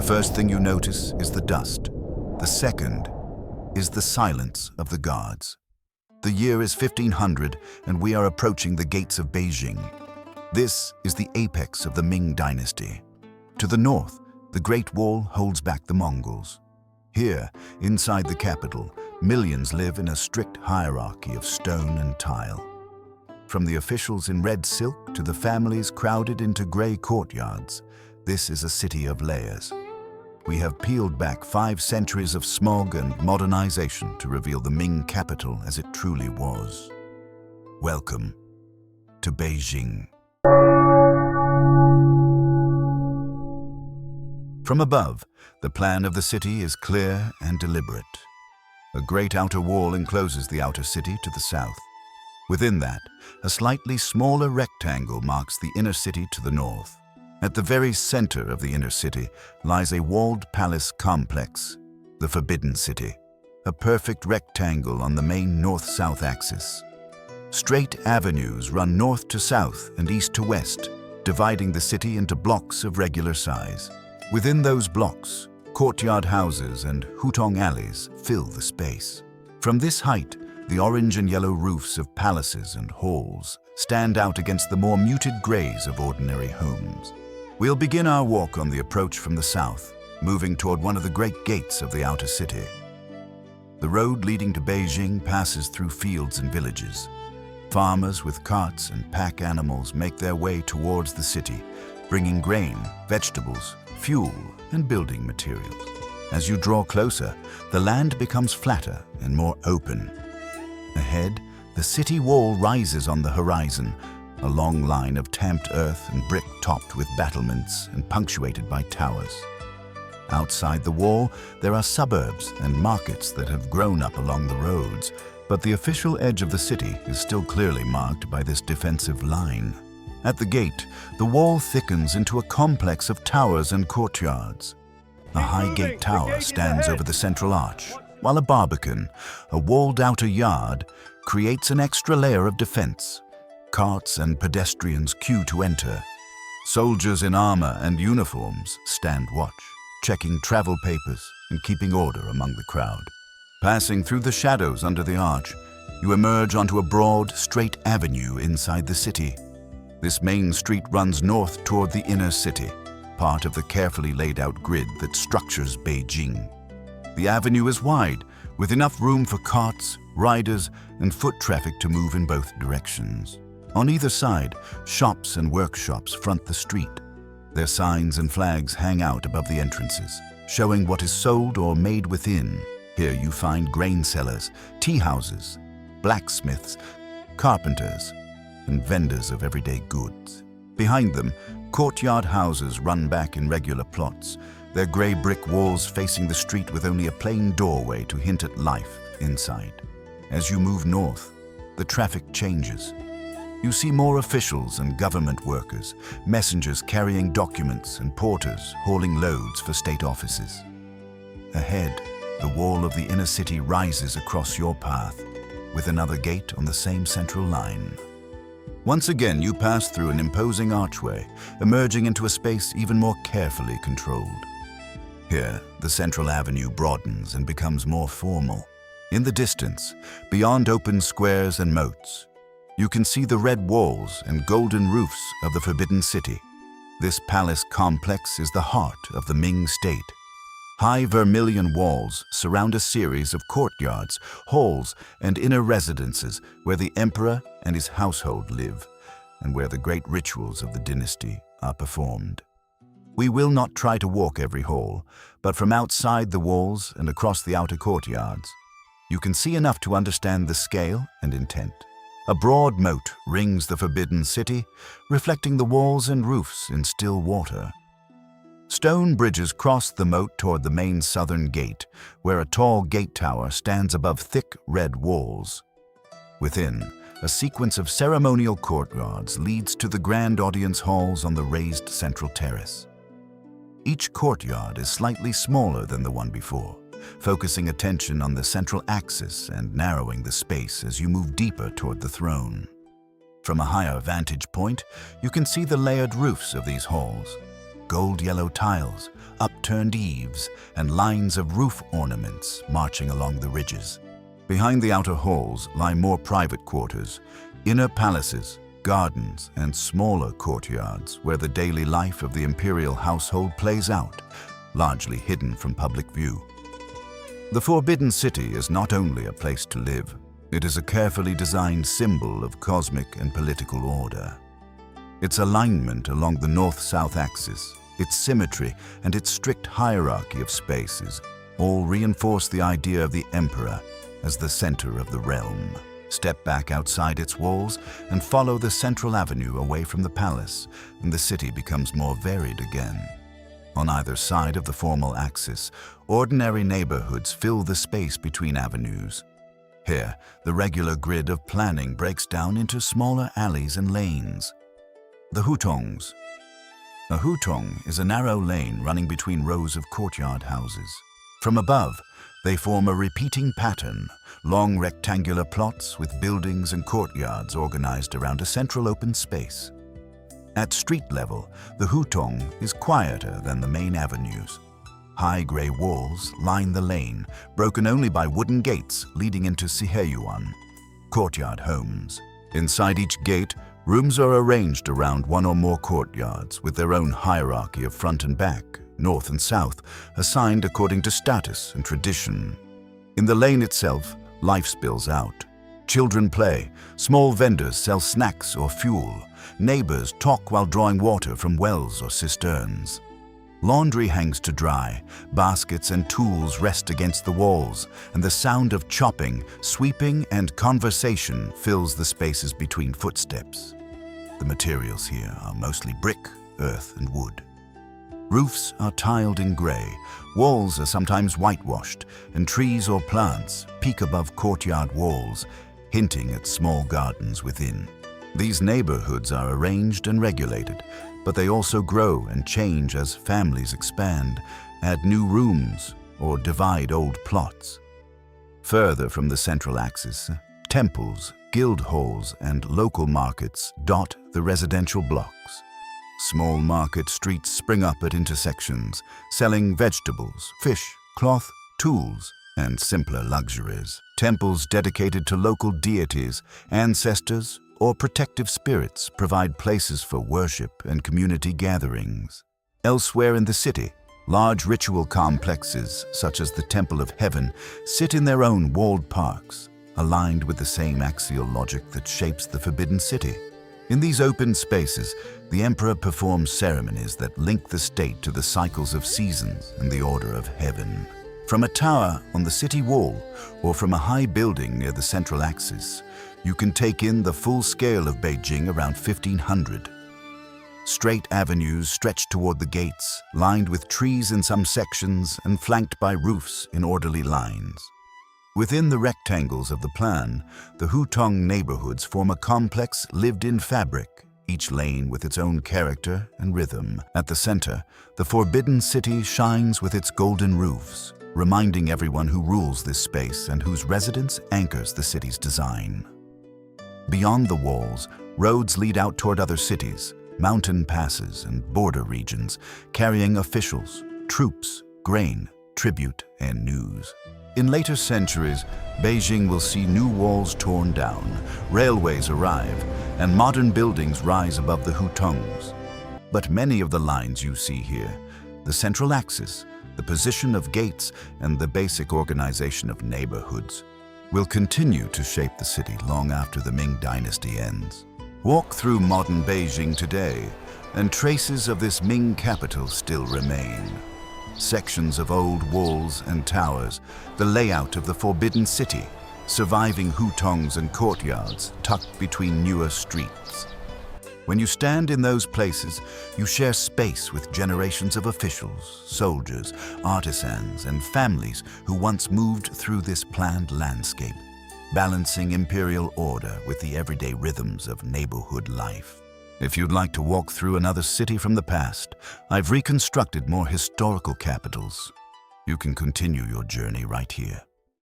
first thing you notice is the dust. The second is the silence of the guards. The year is 1500 and we are approaching the gates of Beijing. This is the apex of the Ming dynasty. To the north, the Great Wall holds back the Mongols. Here, inside the capital, millions live in a strict hierarchy of stone and tile. From the officials in red silk to the families crowded into grey courtyards, this is a city of layers. We have peeled back 5 centuries of smog and modernization to reveal the Ming capital as it truly was. Welcome to Beijing. From above, the plan of the city is clear and deliberate. A great outer wall encloses the outer city to the south. Within that, a slightly smaller rectangle marks the inner city to the north. At the very center of the inner city lies a walled palace complex, the Forbidden City, a perfect rectangle on the main north-south axis. Straight avenues run north to south and east to west, dividing the city into blocks of regular size. Within those blocks, courtyard houses and hutong alleys fill the space. From this height, the orange and yellow roofs of palaces and halls stand out against the more muted grays of ordinary homes. We'll begin our walk on the approach from the south, moving toward one of the great gates of the outer city. The road leading to Beijing passes through fields and villages. Farmers with carts and pack animals make their way towards the city, bringing grain, vegetables, fuel, and building materials. As you draw closer, the land becomes flatter and more open. Ahead, the city wall rises on the horizon, a long line of tamped earth and brick topped with battlements and punctuated by towers. Outside the wall, there are suburbs and markets that have grown up along the roads, but the official edge of the city is still clearly marked by this defensive line. At the gate, the wall thickens into a complex of towers and courtyards. A high gate tower stands over the central arch, while a barbican, a walled outer yard, creates an extra layer of defense. Carts and pedestrians queue to enter. Soldiers in armor and uniforms stand watch, checking travel papers and keeping order among the crowd. Passing through the shadows under the arch, you emerge onto a broad, straight avenue inside the city. This main street runs north toward the inner city, part of the carefully laid out grid that structures Beijing. The avenue is wide, with enough room for carts, riders, and foot traffic to move in both directions. On either side, shops and workshops front the street. Their signs and flags hang out above the entrances, showing what is sold or made within. Here you find grain sellers, tea houses, blacksmiths, carpenters, and vendors of everyday goods. Behind them, courtyard houses run back in regular plots, their grey brick walls facing the street with only a plain doorway to hint at life inside. As you move north, the traffic changes. You see more officials and government workers, messengers carrying documents and porters hauling loads for state offices. Ahead, the wall of the inner city rises across your path, with another gate on the same central line. Once again, you pass through an imposing archway, emerging into a space even more carefully controlled. Here, the central avenue broadens and becomes more formal. In the distance, beyond open squares and moats, you can see the red walls and golden roofs of the Forbidden City. This palace complex is the heart of the Ming state. High vermilion walls surround a series of courtyards, halls, and inner residences where the emperor and his household live, and where the great rituals of the dynasty are performed. We will not try to walk every hall, but from outside the walls and across the outer courtyards, you can see enough to understand the scale and intent. A broad moat rings the Forbidden City, reflecting the walls and roofs in still water. Stone bridges cross the moat toward the main southern gate, where a tall gate tower stands above thick red walls. Within, a sequence of ceremonial courtyards leads to the grand audience halls on the raised central terrace. Each courtyard is slightly smaller than the one before, focusing attention on the central axis and narrowing the space as you move deeper toward the throne. From a higher vantage point, you can see the layered roofs of these halls. gold-yellow tiles, upturned eaves, and lines of roof ornaments marching along the ridges. Behind the outer halls lie more private quarters, inner palaces, gardens, and smaller courtyards where the daily life of the imperial household plays out, largely hidden from public view. The Forbidden City is not only a place to live, it is a carefully designed symbol of cosmic and political order. Its alignment along the north-south axis, its symmetry, and its strict hierarchy of spaces all reinforce the idea of the emperor as the center of the realm. Step back outside its walls and follow the central avenue away from the palace, and the city becomes more varied again. On either side of the formal axis, ordinary neighborhoods fill the space between avenues. Here, the regular grid of planning breaks down into smaller alleys and lanes. The hutongs. A hutong is a narrow lane running between rows of courtyard houses. From above, they form a repeating pattern, long rectangular plots with buildings and courtyards organized around a central open space. At street level, the hutong is quieter than the main avenues. High gray walls line the lane, broken only by wooden gates leading into Siheyuan, courtyard homes. Inside each gate, rooms are arranged around one or more courtyards with their own hierarchy of front and back, north and south, assigned according to status and tradition. In the lane itself, life spills out. Children play, small vendors sell snacks or fuel, neighbors talk while drawing water from wells or cisterns. Laundry hangs to dry, baskets and tools rest against the walls, and the sound of chopping, sweeping, and conversation fills the spaces between footsteps. The materials here are mostly brick, earth, and wood. Roofs are tiled in gray, walls are sometimes whitewashed, and trees or plants peek above courtyard walls, hinting at small gardens within. These neighborhoods are arranged and regulated, but they also grow and change as families expand, add new rooms, or divide old plots. Further from the central axis, temples, guild halls, and local markets dot the residential blocks. Small market streets spring up at intersections, selling vegetables, fish, cloth, tools, and simpler luxuries. Temples dedicated to local deities, ancestors, or protective spirits provide places for worship and community gatherings. Elsewhere in the city, large ritual complexes, such as the Temple of Heaven, sit in their own walled parks, aligned with the same axial logic that shapes the Forbidden City. In these open spaces, the emperor performs ceremonies that link the state to the cycles of seasons and the order of heaven. From a tower on the city wall or from a high building near the central axis, you can take in the full scale of Beijing around 1500. Straight avenues stretch toward the gates, lined with trees in some sections and flanked by roofs in orderly lines. Within the rectangles of the plan, the hutong neighborhoods form a complex lived-in fabric, each lane with its own character and rhythm. At the center, the Forbidden City shines with its golden roofs, reminding everyone who rules this space and whose residence anchors the city's design. Beyond the walls, roads lead out toward other cities, mountain passes, and border regions, carrying officials, troops, grain, tribute, and news. In later centuries, Beijing will see new walls torn down, railways arrive, and modern buildings rise above the hutongs. But many of the lines you see here, the central axis, the position of gates, and the basic organization of neighborhoods, will continue to shape the city long after the Ming dynasty ends. Walk through modern Beijing today, and traces of this Ming capital still remain. Sections of old walls and towers, the layout of the Forbidden City, surviving hutongs and courtyards tucked between newer streets. When you stand in those places, you share space with generations of officials, soldiers, artisans, and families who once moved through this planned landscape, balancing imperial order with the everyday rhythms of neighborhood life. If you'd like to walk through another city from the past, I've reconstructed more historical capitals. You can continue your journey right here.